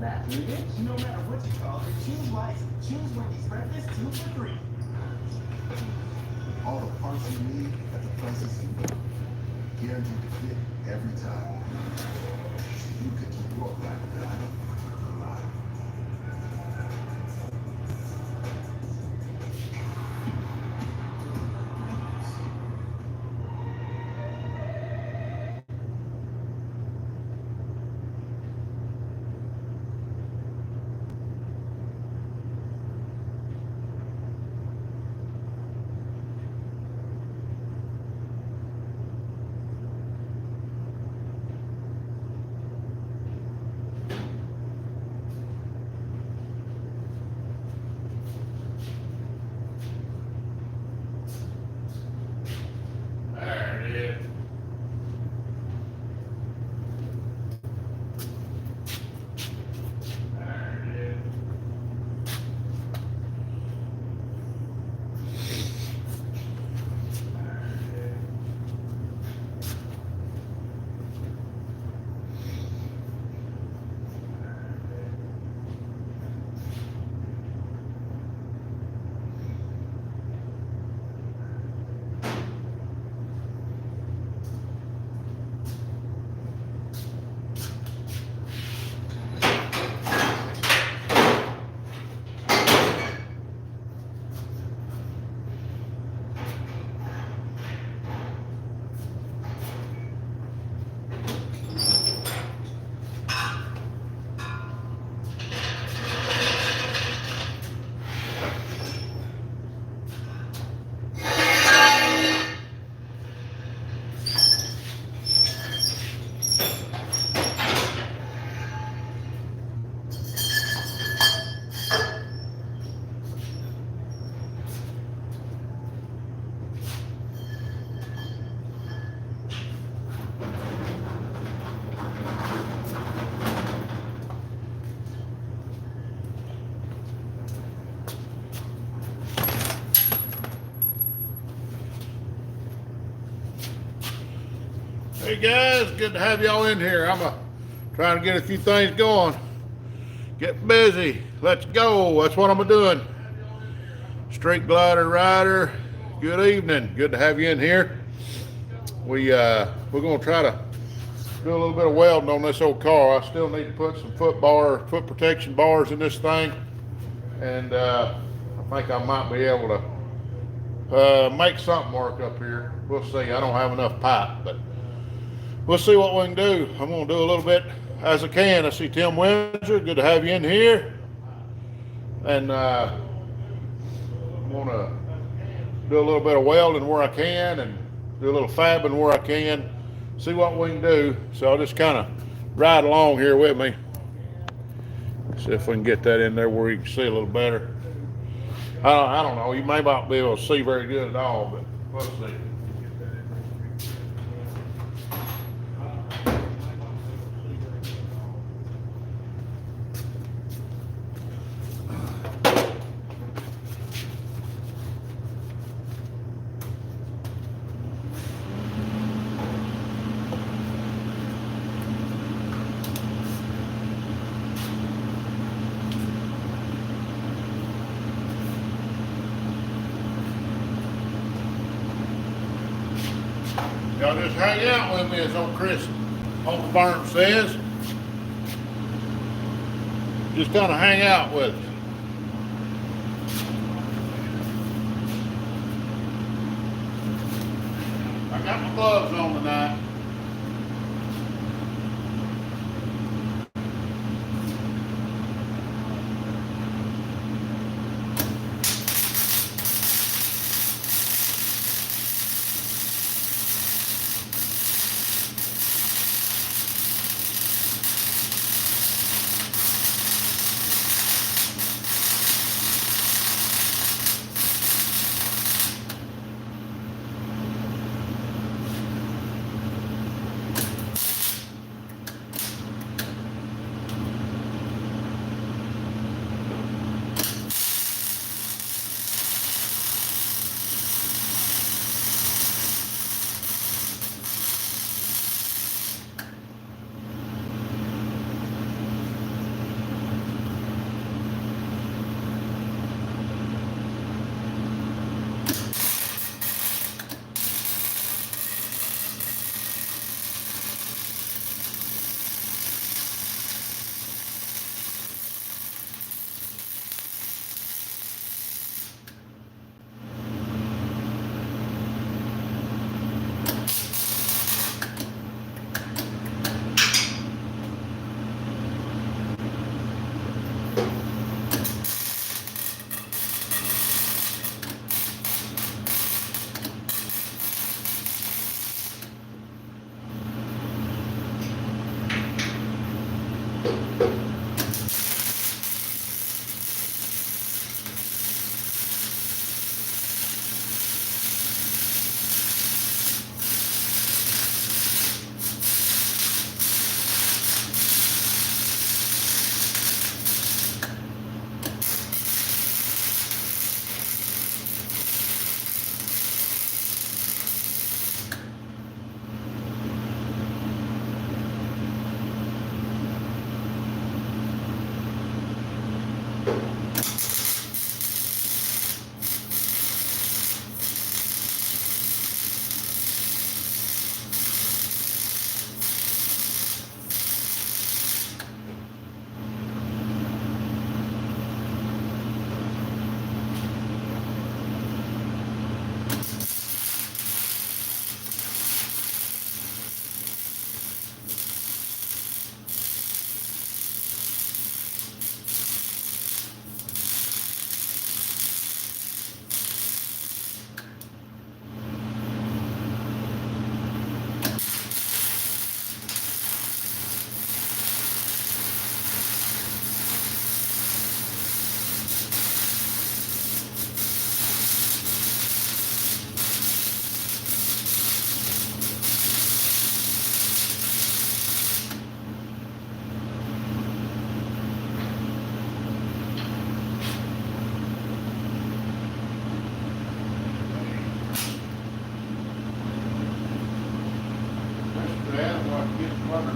No matter what you call it, choose wisely. Choose Wendy's breakfast 2 for 3. All the parts you need at the prices you want. Guaranteed to fit every time. You could keep your black alive. There it is. There it is. Hey guys, good to have y'all in here. I'm trying to get a few things going. Get busy. Let's go. That's what I'm doing. Street Glider Rider, good evening. Good to have you in here. We're gonna try to do a little bit of welding on this old car. I still need to put some foot protection bars in this thing, and I think I might be able to make something work up here. We'll see. I don't have enough pipe, but we'll see what we can do. I'm gonna do a little bit as I can. I see Tim Windsor. Good to have you in here. And I'm gonna do a little bit of welding where I can and do a little fabbing where I can. See what we can do. So I'll just kind of ride along here with me. See if we can get that in there where you can see a little better. I don't know. You may not be able to see very good at all, but we'll see. Y'all just hang out with me, as old Chris Holmburn says. Just kind of hang out with us. I got my gloves on tonight.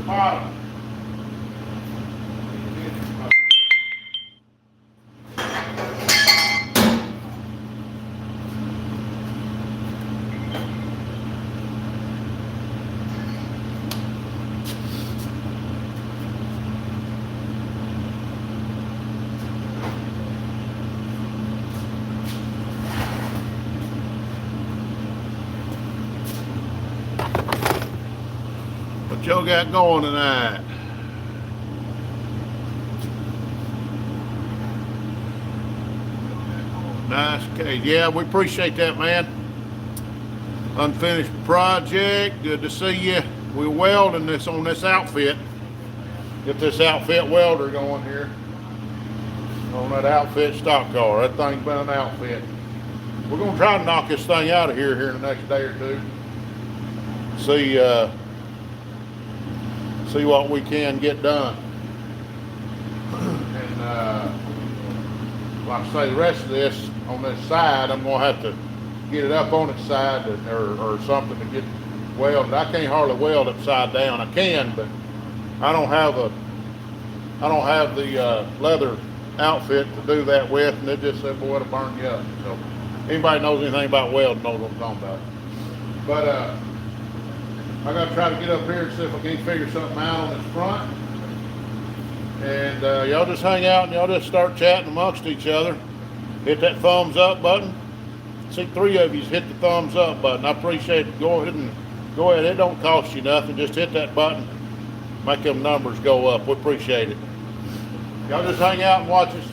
Bottom. What y'all got going tonight? Nice case. Yeah, we appreciate that, man. Unfinished project. Good to see you. We're welding this on this outfit. Get this outfit welder going here. On that outfit stock car. That thing's been an outfit. We're going to try to knock this thing out of here in the next day or two. See what we can get done. And like I say, the rest of this on this side, I'm gonna have to get it up on its side or something to get welded. I can't hardly weld upside down. I can, but I don't have the leather outfit to do that with, and it just said, boy, it'll burn you up. So anybody knows anything about welding knows what I'm talking about. But I gotta try to get up here and see if I can figure something out on this front. And y'all just hang out and y'all just start chatting amongst each other. Hit that thumbs up button. See 3 of you hit the thumbs up button. I appreciate it. Go ahead. It don't cost you nothing. Just hit that button. Make them numbers go up. We appreciate it. Y'all just hang out and watch us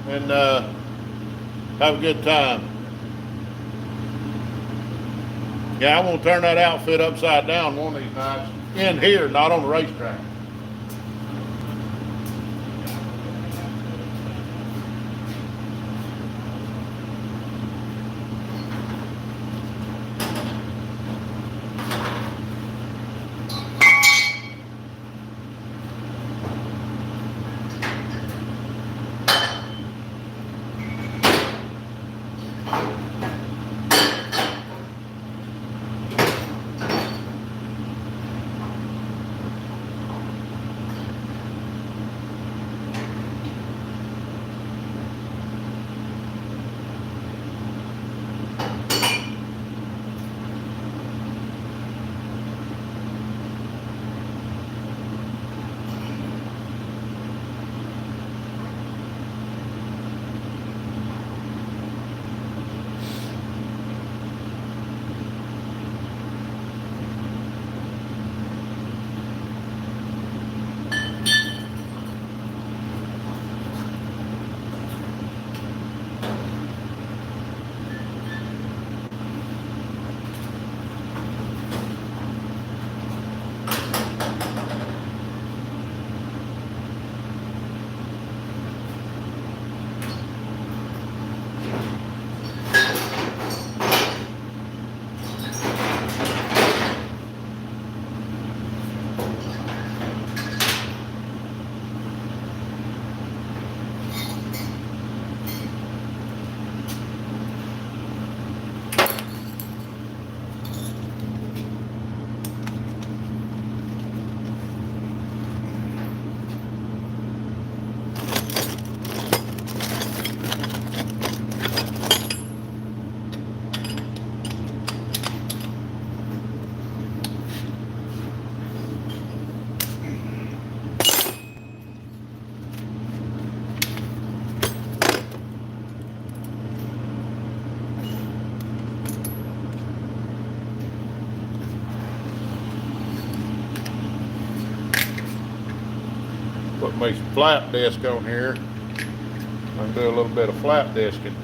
and have a good time. Yeah, I want to turn that outfit upside down one of these nights. In here, not on the racetrack. Put me some flap disc on here. I can do a little bit of flap discing.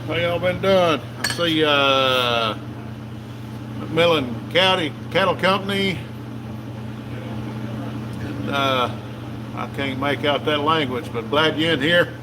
How y'all been doing? I see McMillan County Cattle Company. And, I can't make out that language, but glad you're in here.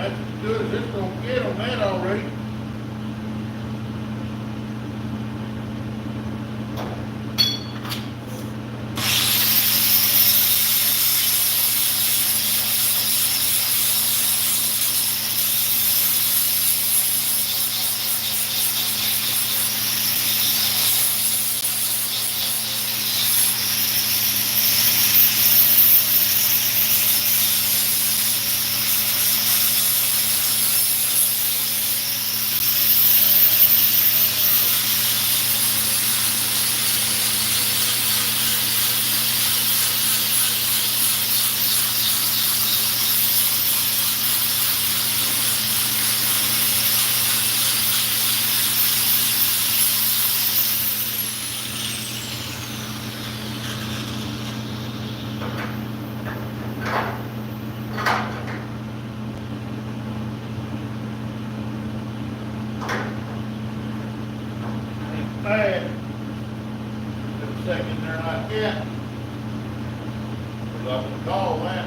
That's as good as it's gonna get on that already. Bad. Just a second there like that. Love to call that.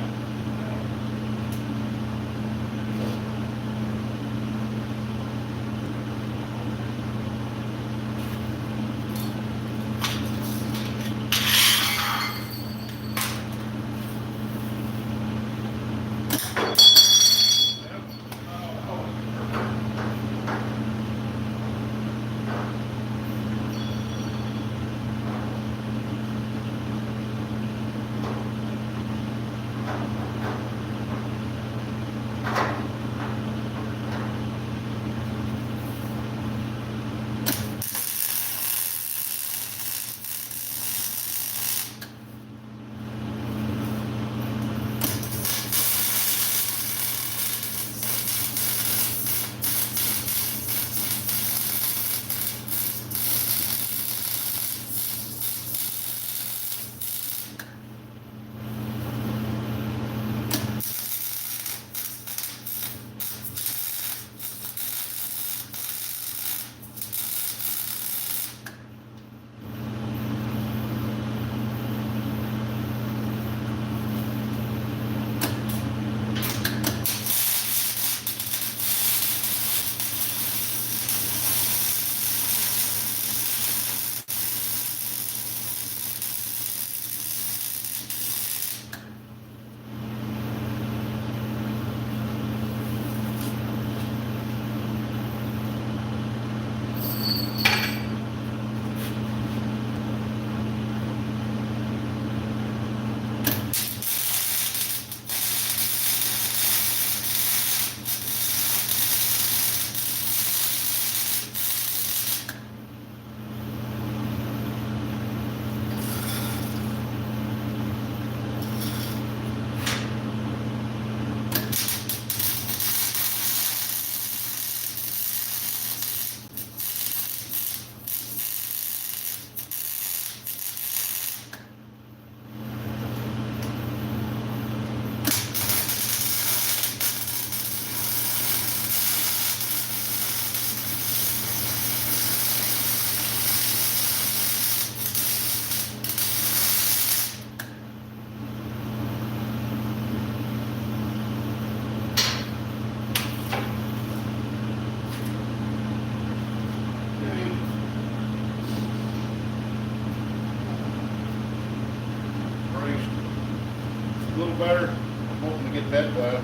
A little better. I'm hoping to get that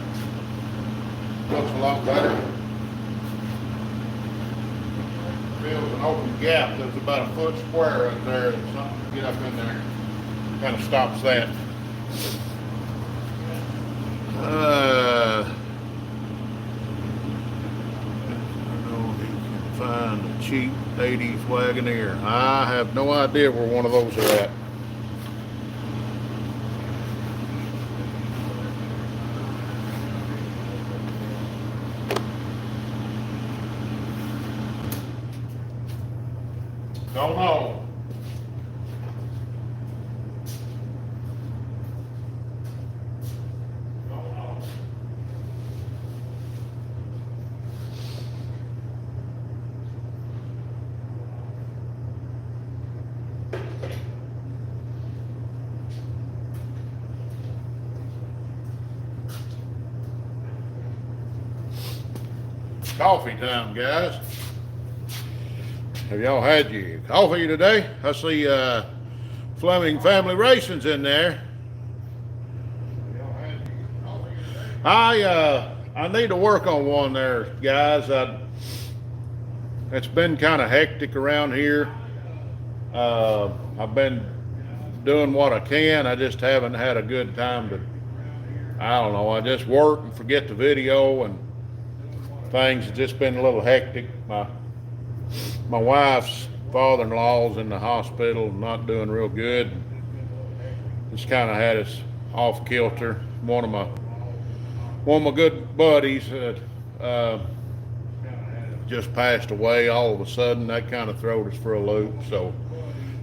looks a lot better. Feels an open gap. There's about a foot square right there. There's something to get up in there. Kind of stops that. I don't know if you can find a cheap 80s Wagoneer. I have no idea where one of those are at. Don't know. Don't know. Coffee time, guys. Have y'all had your coffee today? I see Fleming Family Racing's in there. I need to work on one there, guys. It's been kind of hectic around here. I've been doing what I can. I just haven't had a good time to, I don't know, I just work and forget the video, and things have just been a little hectic. My wife's father-in-law's in the hospital, not doing real good. Just kind of had us off kilter. One of my good buddies just passed away all of a sudden. That kind of threw us for a loop. So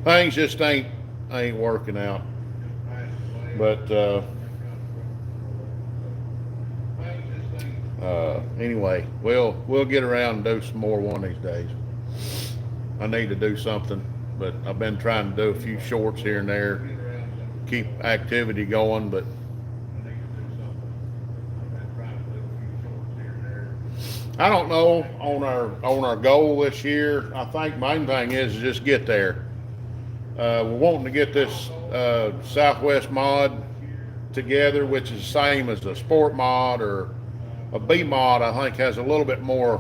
things just ain't working out. But anyway, we'll get around and do some more one of these days. I need to do something, but I've been trying to do a few shorts here and there, keep activity going, but I don't know on our goal this year. I think main thing is just get there. We're wanting to get this Southwest mod together, which is the same as a sport mod, or a B mod. I think has a little bit more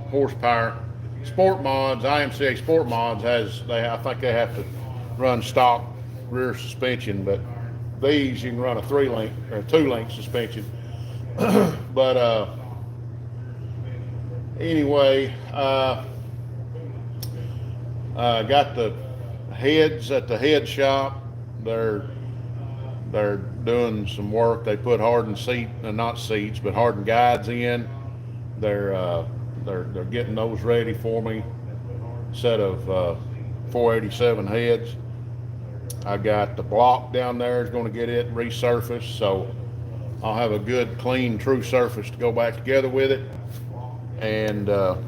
horsepower. Sport mods, IMCA sport mods I think they have to run stock rear suspension, but these you can run a 3-link or 2-link suspension. But anyway, got the heads at the head shop. They're doing some work. They put hardened not seats, but hardened guides in. They're getting those ready for me. Set of 487 heads. I got the block down there is going to get it resurfaced, so I'll have a good, clean, true surface to go back together with it. And hang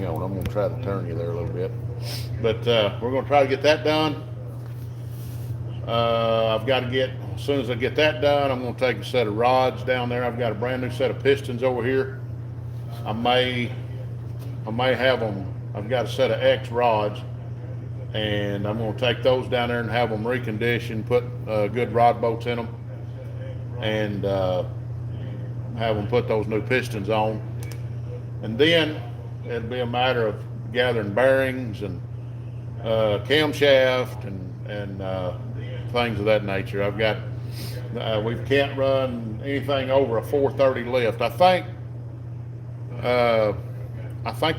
on, I'm going to try to turn you there a little bit. But we're going to try to get that done. I've got to get, as soon as I get that done, I'm going to take a set of rods down there. I've got a brand new set of pistons over here. I may have them. I've got a set of X rods, and I'm going to take those down there and have them reconditioned, put good rod bolts in them, and have them put those new pistons on. And then it'll be a matter of gathering bearings and camshaft and things of that nature. I've got we can't run anything over a 430 lift. I think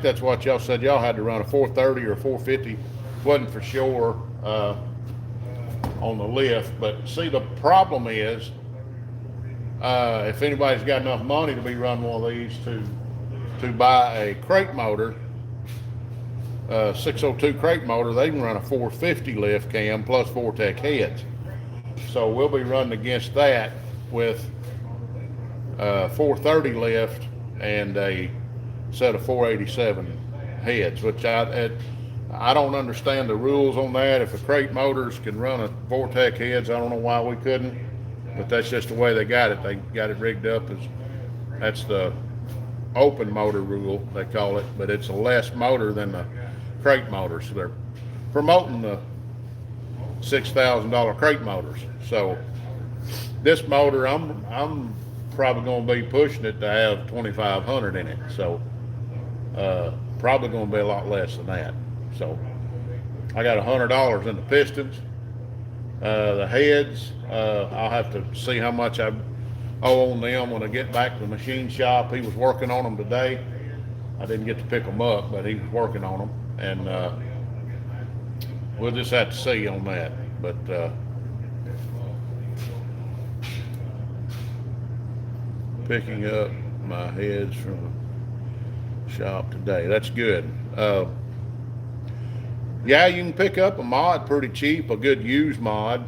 that's what y'all said. Y'all had to run a 430 or 450. Wasn't for sure on the lift. But see, the problem is if anybody's got enough money to be running one of these to buy a crate motor, 602 crate motor, they can run a 450 lift cam plus Vortec heads. So we'll be running against that with 430 lift and a set of 487 heads, which I don't understand the rules on that. If a crate motors can run a Vortec heads, I don't know why we couldn't, but that's just the way they got it. They got it rigged up as, that's the open motor rule, they call it, but it's a less motor than the crate motors. So they're promoting the $6,000 crate motors. So this motor, I'm probably going to be pushing it to have 2,500 in it. So probably going to be a lot less than that. So I got $100 in the pistons. The heads, I'll have to see how much I owe on them when I get back to the machine shop. He was working on them today. I didn't get to pick them up, but he was working on them, and we'll just have to see on that. But picking up my heads from the shop today. That's good. Yeah, you can pick up a mod pretty cheap, a good used mod.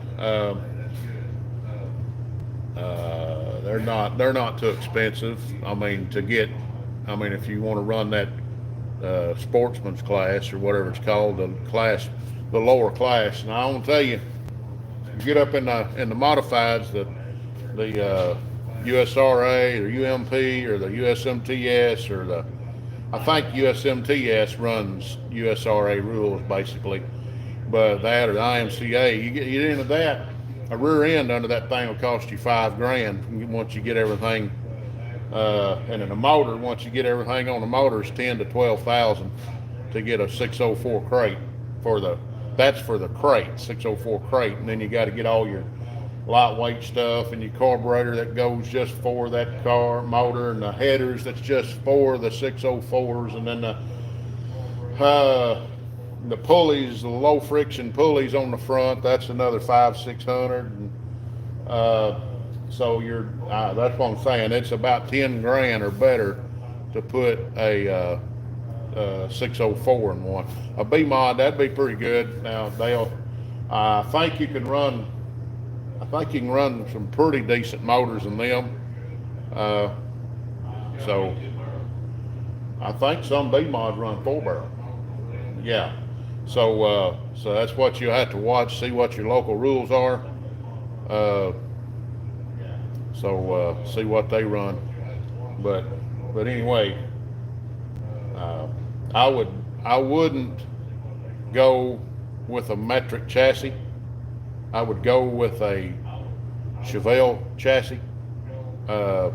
They're not too expensive. I mean, if you want to run that sportsman's class or whatever it's called, the lower class. And I want to tell you, get up in the modifieds, the USRA or UMP or the USMTS or the, I think USMTS runs USRA rules basically, but that or the IMCA, you get into that, a rear end under that thing will cost you $5,000 once you get everything. And in a motor, once you get everything on the motor, it's 10 to 12,000 to get a 604 crate that's for the crate, 604 crate, and then you got to get all your lightweight stuff and your carburetor that goes just for that car motor, and the headers that's just for the 604s, and then the pulleys, the low friction pulleys on the front, that's another 500-600, and so that's what I'm saying, it's about 10 grand or better to put a 604 in one. A B mod, that'd be pretty good. Now I think you can run some pretty decent motors in them. So I think some B mods run 4-barrel. Yeah. So that's what you have to watch, see what your local rules are. See what they run. But anyway, I wouldn't go with a metric chassis. I would go with a Chevelle chassis. Try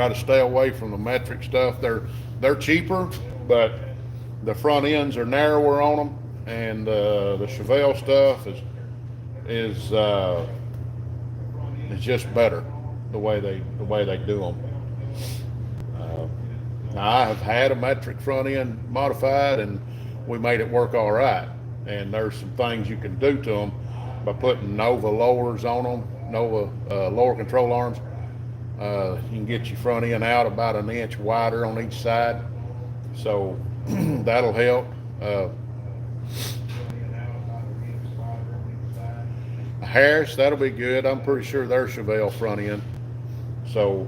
to stay away from the metric stuff. They're cheaper, but the front ends are narrower on them, and the Chevelle stuff is just better the way they do them. I have had a metric front end modified, and we made it work all right. And there's some things you can do to them by putting Nova lowers on them, Nova lower control arms. You can get your front end out about an inch wider on each side, so that'll help. Harris, that'll be good. I'm pretty sure they're Chevelle front end. So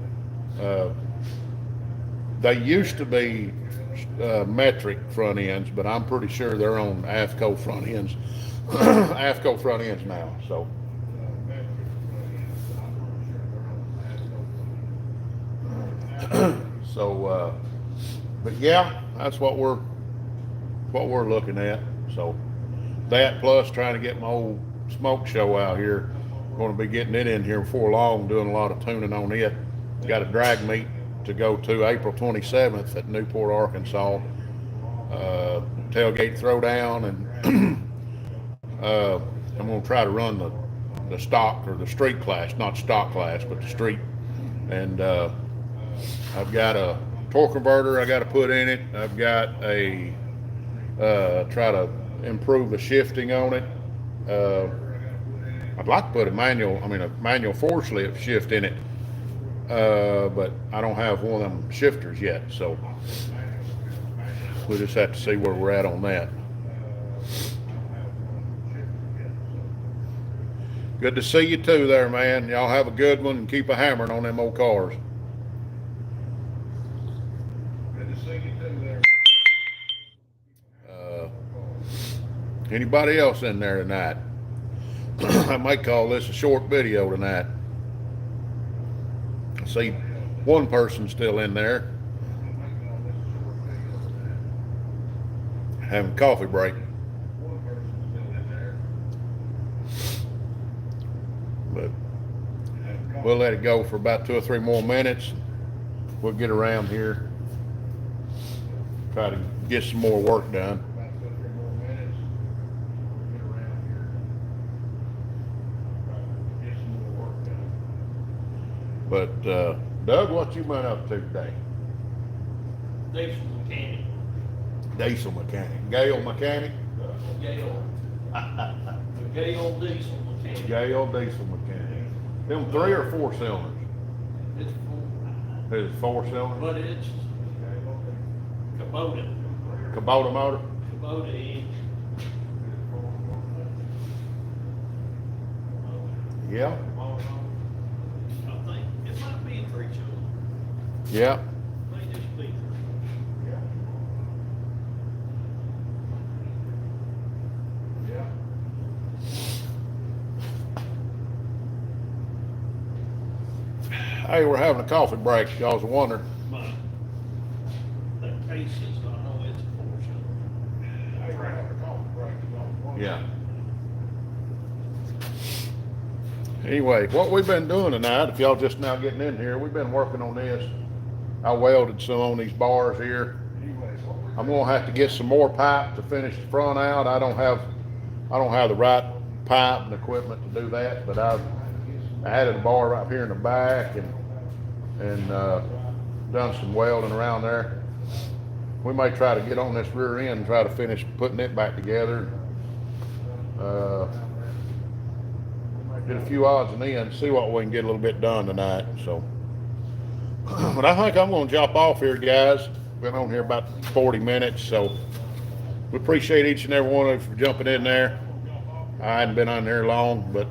they used to be metric front ends, but I'm pretty sure they're on AFCO front ends. AFCO front ends now. So but yeah, that's what we're looking at. So that plus trying to get my old smoke show out here. Going to be getting it in here before long, doing a lot of tuning on it. Got a drag meet to go to April 27th at Newport, Arkansas. Tailgate throwdown, and I'm going to try to run the stock or the street class, not stock class, but the street. And I've got a torque converter I got to put in it. I've got a try to improve the shifting on it. I'd like to put a manual force lift shift in it, but I don't have one of them shifters yet, so we'll just have to see where we're at on that. Good to see you too there, man. Y'all have a good one and keep a hammering on them old cars. Good to see you too there. Anybody else in there tonight? I might call this a short video tonight. I see one person still in there having coffee break. But we'll let it go for about 2 or 3 more minutes. We'll get around here, try to get some more work done. But Doug, what you been up to today? Diesel mechanic. Diesel mechanic. Gale mechanic? Gale. Gale diesel mechanic. Gale diesel mechanic. Them 3 or 4 cylinders? It's 4. It's 4 cylinders? But it's Kubota. Kubota motor? Kubota engine. Yeah. I think it might be 3 cylinder. Yeah. I think it's be 3. Hey, we're having a coffee break. Y'all's wondering. My, that case is not on its portion. Hey, we're having a coffee break. Yeah. Anyway, what we've been doing tonight, if y'all just now getting in here, we've been working on this. I welded some on these bars here. I'm gonna have to get some more pipe to finish the front out. I don't have the right pipe and equipment to do that, but I added a bar right here in the back and done some welding around there. We may try to get on this rear end and try to finish putting it back together. Get a few odds and ends, see what we can get a little bit done tonight. So, but I think I'm going to jump off here, guys. Been on here about 40 minutes, so we appreciate each and every one of you for jumping in there. I hadn't been on there long, but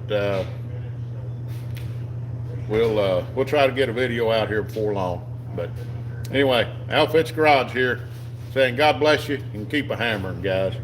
we'll try to get a video out here before long. But anyway, Outfits Garage here, saying God bless you and keep a hammering, guys.